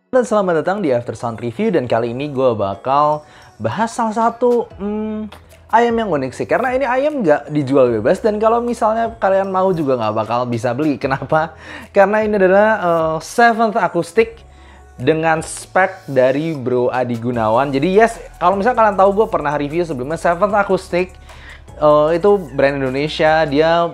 Dan selamat datang di After Sound Review, dan kali ini gue bakal bahas salah satu ayam yang unik sih. Karena ini ayam nggak dijual bebas, dan kalau misalnya kalian mau juga nggak bakal bisa beli. Kenapa? Karena ini adalah Seventh Acoustic dengan spek dari Bro Adi Gunawan. Jadi yes, kalau misalnya kalian tahu gue pernah review sebelumnya Seventh Acoustic, itu brand Indonesia. Dia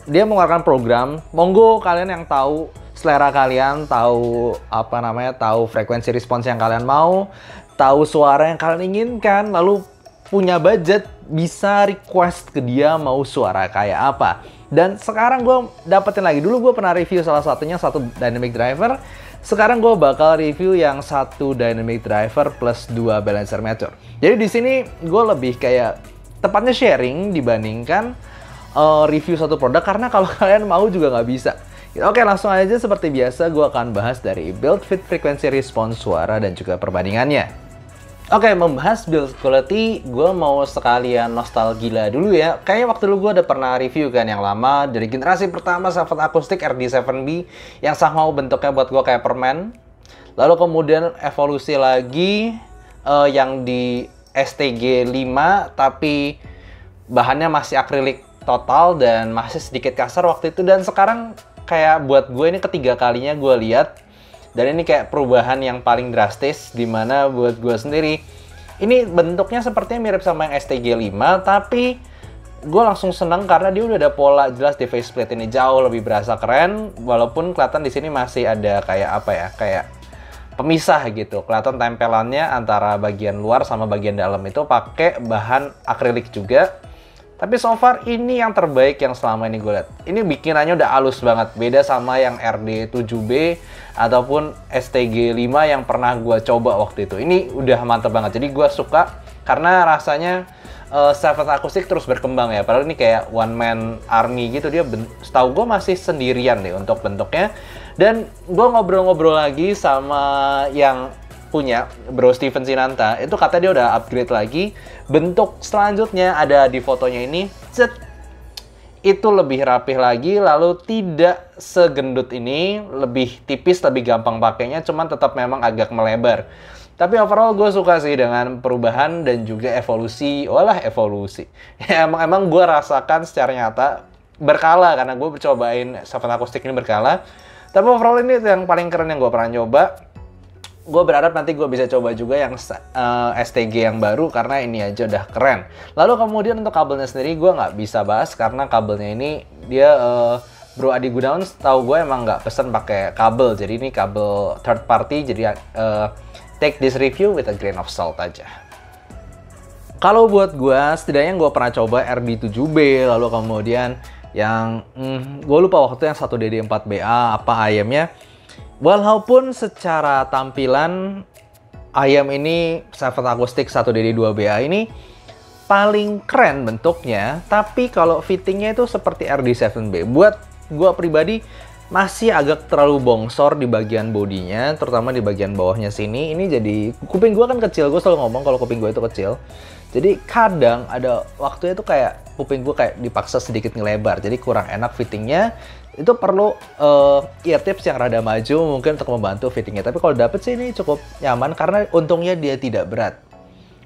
mengeluarkan program. Monggo kalian yang tahu selera kalian, tahu tahu frekuensi respons yang kalian mau, tahu suara yang kalian inginkan, lalu punya budget, bisa request ke dia mau suara kayak apa. Dan sekarang gue dapetin lagi. Dulu gue pernah review salah satunya, satu dynamic driver. Sekarang gue bakal review yang satu dynamic driver plus 2 balancer mature. Jadi di sini gue lebih kayak tepatnya sharing dibandingkan review satu produk, karena kalau kalian mau juga nggak bisa. Oke, langsung aja seperti biasa gue akan bahas dari build, fit, frekuensi, respons, suara, dan juga perbandingannya. Oke, membahas build quality, gue mau sekalian nostalgia dulu ya. Kayaknya waktu dulu gue udah pernah review kan yang lama, dari generasi pertama Seventh Acoustic RD7B, yang sama bentuknya buat gue kayak permen. Lalu kemudian evolusi lagi yang di STG 5, tapi bahannya masih akrilik total dan masih sedikit kasar waktu itu. Dan sekarang kayak buat gue ini ketiga kalinya gue lihat, dan ini kayak perubahan yang paling drastis, dimana buat gue sendiri ini bentuknya sepertinya mirip sama yang STG 5, tapi gue langsung seneng karena dia udah ada pola jelas di faceplate ini, jauh lebih berasa keren. Walaupun kelihatan di sini masih ada kayak kayak pemisah gitu, kelihatan tempelannya antara bagian luar sama bagian dalam itu pakai bahan akrilik juga. Tapi so far ini yang terbaik yang selama ini gue lihat. Ini bikinannya udah halus banget, beda sama yang RD7B ataupun STG 5 yang pernah gue coba waktu itu. Ini udah mantep banget, jadi gue suka karena rasanya Seventh Acoustic terus berkembang ya. Padahal ini kayak one man army gitu, dia setahu gue masih sendirian deh untuk bentuknya. Dan gue ngobrol-ngobrol lagi sama yang punya Bro Steven Sinanta, itu kata dia udah upgrade lagi. Bentuk selanjutnya ada di fotonya ini, itu lebih rapih lagi, lalu tidak segendut ini, lebih tipis, lebih gampang pakainya, cuman tetap memang agak melebar. Tapi overall gue suka sih dengan perubahan dan juga evolusi. Evolusi. Ya, emang gue rasakan secara nyata berkala, karena gue cobain Seventh Acoustic ini berkala. Tapi overall ini yang paling keren yang gue pernah nyoba. Gue berharap nanti gue bisa coba juga yang STG yang baru, karena ini aja udah keren. Lalu kemudian untuk kabelnya sendiri gue nggak bisa bahas, karena kabelnya ini dia Bro Adi Gunawan tahu gue emang nggak pesen pakai kabel. Jadi ini kabel third party, jadi take this review with a grain of salt aja. Kalau buat gue, setidaknya gue pernah coba RD7B, lalu kemudian yang gue lupa waktu yang 1DD4BA apa ayamnya. Walaupun secara tampilan ayam ini Seventh Acoustic 1DD2BA ini paling keren bentuknya, tapi kalau fittingnya itu seperti RD7B. Buat gue pribadi masih agak terlalu bongsor di bagian bodinya, terutama di bagian bawahnya sini. Ini jadi kuping gue kan kecil, gue selalu ngomong kalau kuping gue itu kecil. Jadi kadang ada waktunya tuh kayak kuping gue kayak dipaksa sedikit ngelebar, jadi kurang enak fittingnya. Itu perlu ear tips yang rada maju mungkin untuk membantu fittingnya. Tapi kalau dapet sih ini cukup nyaman, karena untungnya dia tidak berat.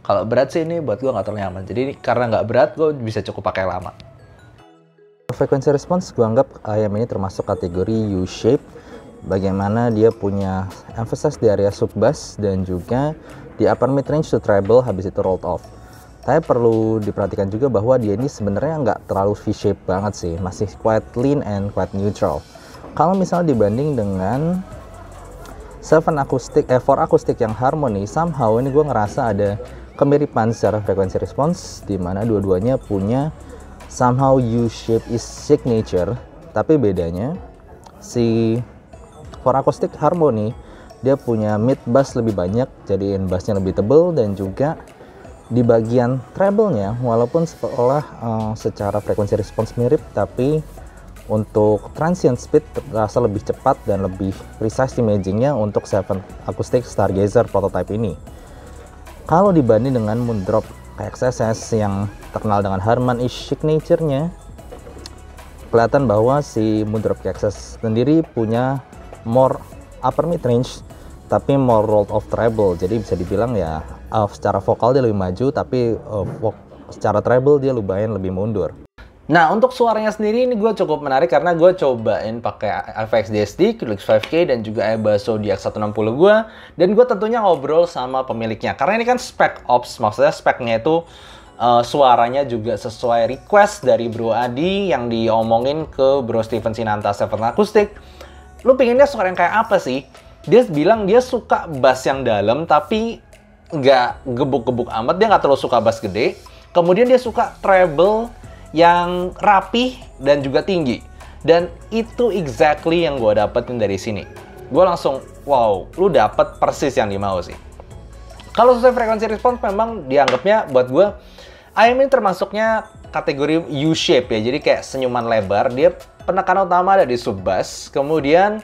Kalau berat sih ini buat gue nggak terlalu nyaman. Jadi karena nggak berat, gue bisa cukup pakai lama. Frekuensi respons gue anggap ayam ini termasuk kategori U-shape. Bagaimana dia punya emphasis di area sub bass dan juga di upper mid range to treble, habis itu rolled off. Tapi perlu diperhatikan juga bahwa dia ini sebenarnya nggak terlalu V-shape banget sih, masih quite lean and quite neutral. Kalau misalnya dibanding dengan 4 acoustic yang harmony, somehow ini gue ngerasa ada kemiripan secara frekuensi respons, di mana dua-duanya punya somehow U-shape is signature. Tapi bedanya si 4 acoustic harmony dia punya mid bass lebih banyak, jadiin bassnya lebih tebal, dan juga di bagian treble-nya walaupun secara frekuensi respons mirip, tapi untuk transient speed terasa lebih cepat dan lebih precise imaging-nya untuk Seventh Acoustic Stargazer prototype ini. Kalau dibanding dengan Moondrop KXSS yang terkenal dengan Harman-ish signature-nya, kelihatan bahwa si Moondrop KXSS sendiri punya more upper mid range tapi more rolled off treble. Jadi bisa dibilang ya secara vokal dia lebih maju, tapi secara treble dia lumayan lebih mundur. Nah, untuk suaranya sendiri ini gue cukup menarik karena gue cobain pakai FX DSD, Qlix 5K, dan juga Ebasso DX160 gue. Dan gue tentunya ngobrol sama pemiliknya. Karena ini kan spec ops, maksudnya speknya itu suaranya juga sesuai request dari Bro Adi yang diomongin ke Bro Steven Sinanta Seven Acoustic. Lu pinginnya suara yang kayak apa sih? Dia bilang dia suka bass yang dalam tapi nggak gebuk-gebuk amat, dia nggak terlalu suka bass gede. Kemudian dia suka treble yang rapih dan juga tinggi. Dan itu exactly yang gue dapetin dari sini. Gue langsung, wow, lu dapet persis yang dimau sih. Kalau sesuai frekuensi respons memang dianggapnya buat gue, IM ini termasuknya kategori U-shape ya. Jadi kayak senyuman lebar. Dia penekanan utama ada di sub bass. Kemudian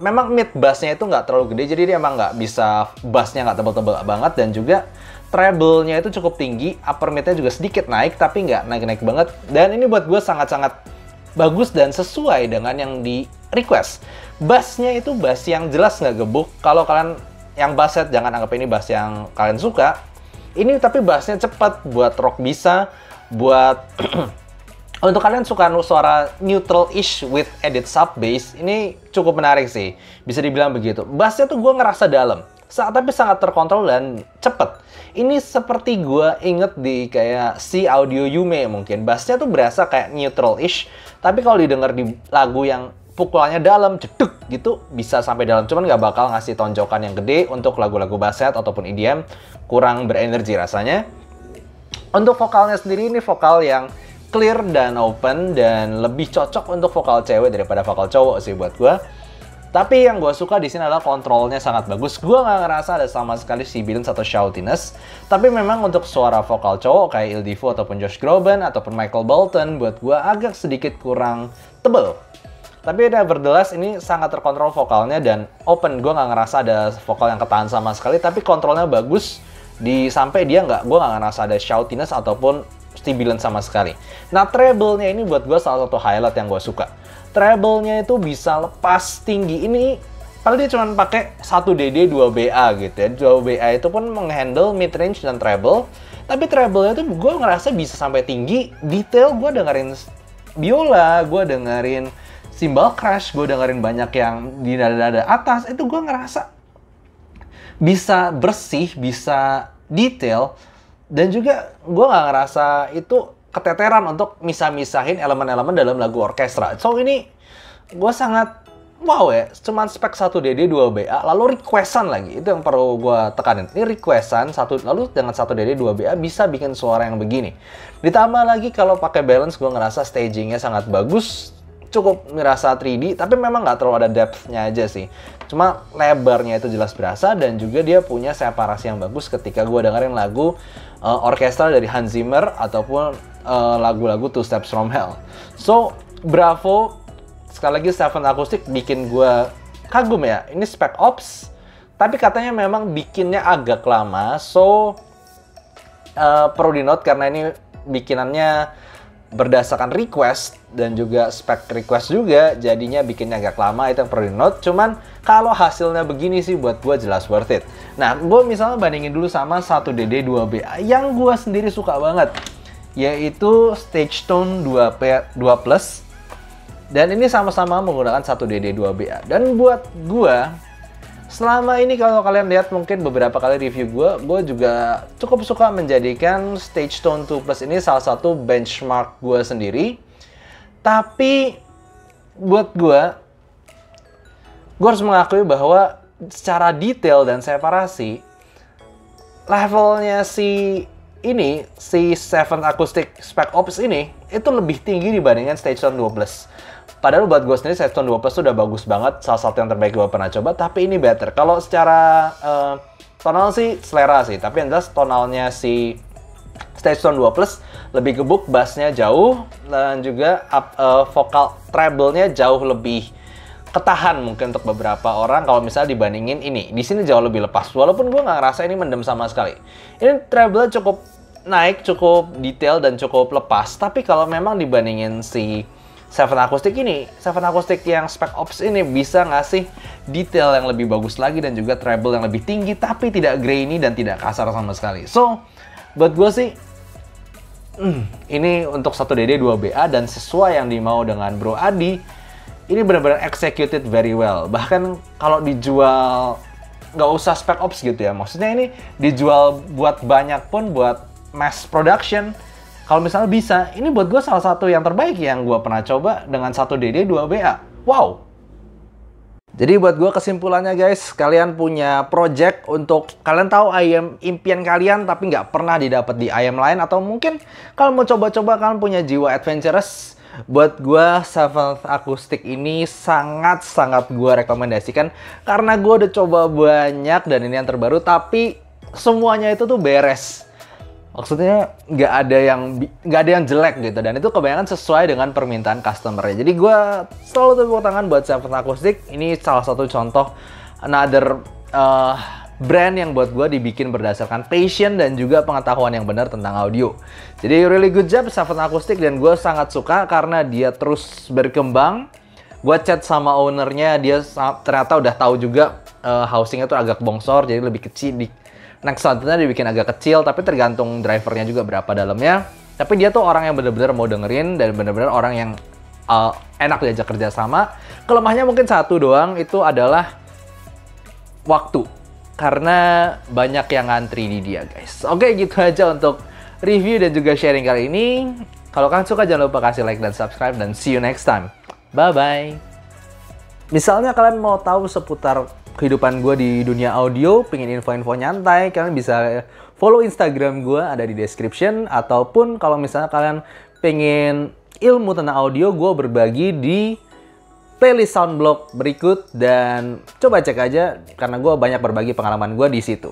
memang mid bassnya itu nggak terlalu gede. Jadi dia emang nggak bisa, bassnya nggak tebal-tebal banget. Dan juga treble-nya itu cukup tinggi, upper mid-nya juga sedikit naik, tapi nggak naik-naik banget. Dan ini buat gue sangat-sangat bagus dan sesuai dengan yang di request. Bass-nya itu bass yang jelas nggak gebuk. Kalau kalian yang basshead, jangan anggap ini bass yang kalian suka. Ini tapi bass-nya cepat, buat rock bisa, buat untuk kalian suka suara neutral-ish with edit sub bass, ini cukup menarik sih. Bisa dibilang begitu. Bass-nya tuh gue ngerasa dalam, tapi sangat terkontrol dan cepet. Ini seperti gue inget di kayak si Audio Yume mungkin. Bassnya tuh berasa kayak neutral-ish. Tapi kalau didengar di lagu yang pukulannya dalam, jeduk gitu, bisa sampai dalam. Cuman nggak bakal ngasih tonjokan yang gede untuk lagu-lagu basshead ataupun EDM. Kurang berenergi rasanya. Untuk vokalnya sendiri, ini vokal yang clear dan open. Dan lebih cocok untuk vokal cewek daripada vokal cowok sih buat gue. Tapi yang gue suka di sini adalah kontrolnya sangat bagus. Gue nggak ngerasa ada sama sekali sibilance atau shoutiness. Tapi memang untuk suara vokal cowok kayak Il Divo ataupun Josh Groban ataupun Michael Bolton, buat gue agak sedikit kurang tebel. Tapi nevertheless ini sangat terkontrol vokalnya dan open. Gue nggak ngerasa ada vokal yang ketahan sama sekali. Tapi kontrolnya bagus. Sampai dia gue nggak ngerasa ada shoutiness ataupun sibilance sama sekali. Nah, treble-nya ini buat gue salah satu highlight yang gue suka. Treble-nya itu bisa lepas tinggi. Ini paling dia cuma pakai 1DD 2BA gitu ya. 2BA itu pun menghandle mid range dan treble. Tapi treble-nya itu gue ngerasa bisa sampai tinggi. Detail gue dengerin biola, gue dengerin cymbal crash, gue dengerin banyak yang di nada-nada atas. Itu gue ngerasa bisa bersih, bisa detail. Dan juga gue nggak ngerasa itu keteteran untuk misah-misahin elemen-elemen dalam lagu orkestra. So ini gue sangat wow ya, cuman spek 1DD 2BA, lalu requestan lagi. Itu yang perlu gue tekanin. Ini requestan, lalu dengan 1DD 2BA bisa bikin suara yang begini. Ditambah lagi kalau pakai balance, gue ngerasa stagingnya sangat bagus. Cukup ngerasa 3D, tapi memang nggak terlalu ada depth-nya aja sih. Cuma lebarnya itu jelas berasa, dan juga dia punya separasi yang bagus ketika gue dengerin lagu orkestra dari Hans Zimmer ataupun lagu-lagu Two Steps From Hell. So, bravo. Sekali lagi Seven Acoustic bikin gue kagum ya. Ini spec ops, tapi katanya memang bikinnya agak lama. So, perlu di note karena ini bikinannya berdasarkan request dan juga spek request juga, jadinya bikinnya agak lama. Itu yang perlu di note. Cuman kalau hasilnya begini sih buat gue jelas worth it. Nah, gue misalnya bandingin dulu sama 1DD 2BA yang gue sendiri suka banget, yaitu Stage Tone 2 Plus. Dan ini sama-sama menggunakan 1DD 2BA. Dan buat gue, selama ini kalau kalian lihat mungkin beberapa kali review gue juga cukup suka menjadikan Stage Tone 2 Plus ini salah satu benchmark gue sendiri. Tapi buat gue harus mengakui bahwa secara detail dan separasi, levelnya si Seven Acoustic Spec Ops ini itu lebih tinggi dibandingkan Stage Tone 2 Plus. Padahal buat gue sendiri Stage Tone 2 Plus udah bagus banget, salah satu yang terbaik gue pernah coba, tapi ini better. Kalau secara tonal sih selera sih, tapi yang jelas tonalnya si Stage Tone 2 Plus lebih gebuk, bassnya jauh, dan juga vokal treble-nya jauh lebih ketahan mungkin untuk beberapa orang kalau misalnya dibandingin ini. Di sini jauh lebih lepas, walaupun gue nggak ngerasa ini mendem sama sekali. Ini treble cukup naik, cukup detail, dan cukup lepas, tapi kalau memang dibandingin si Seven Acoustic ini, Seven Acoustic yang Spec Ops ini bisa ngasih detail yang lebih bagus lagi dan juga treble yang lebih tinggi tapi tidak grainy dan tidak kasar sama sekali. So, buat gue sih ini untuk 1DD 2BA dan sesuai yang dimau dengan Bro Adi, ini benar-benar executed very well. Bahkan kalau dijual nggak usah Spec Ops gitu ya, maksudnya ini dijual buat banyak pun, buat mass production, kalau misalnya bisa, ini buat gue salah satu yang terbaik yang gue pernah coba dengan 1DD 2BA. Wow! Jadi buat gue kesimpulannya guys, kalian punya project untuk kalian tahu IM impian kalian tapi nggak pernah didapat di IM lain, atau mungkin kalau mau coba-coba kalian punya jiwa adventurous, buat gue Seventh Acoustic ini sangat-sangat gue rekomendasikan karena gue udah coba banyak dan ini yang terbaru, tapi semuanya itu tuh beres. Maksudnya nggak ada yang jelek gitu, dan itu kebanyakan sesuai dengan permintaan customer-nya. Jadi gue selalu tepuk tangan buat Seventh Acoustic. Ini salah satu contoh another brand yang buat gue dibikin berdasarkan passion dan juga pengetahuan yang benar tentang audio. Jadi really good job Seventh Acoustic, dan gue sangat suka karena dia terus berkembang. Gue chat sama ownernya, dia ternyata udah tahu juga housingnya tuh agak bongsor, jadi lebih kecil. Next selanjutnya dibikin agak kecil, tapi tergantung drivernya juga berapa dalamnya. Tapi dia tuh orang yang bener-bener mau dengerin dan bener-bener orang yang enak diajak kerja sama. Kelemahannya mungkin satu doang, itu adalah waktu. Karena banyak yang ngantri di dia guys. Oke, gitu aja untuk review dan juga sharing kali ini. Kalau kalian suka jangan lupa kasih like dan subscribe, dan see you next time. Bye-bye. Misalnya kalian mau tahu seputar kehidupan gue di dunia audio, pengen info-info nyantai, kalian bisa follow Instagram gue, ada di description. Ataupun kalau misalnya kalian pengen ilmu tentang audio, gue berbagi di playlist Soundblock berikut, dan coba cek aja karena gue banyak berbagi pengalaman gue di situ.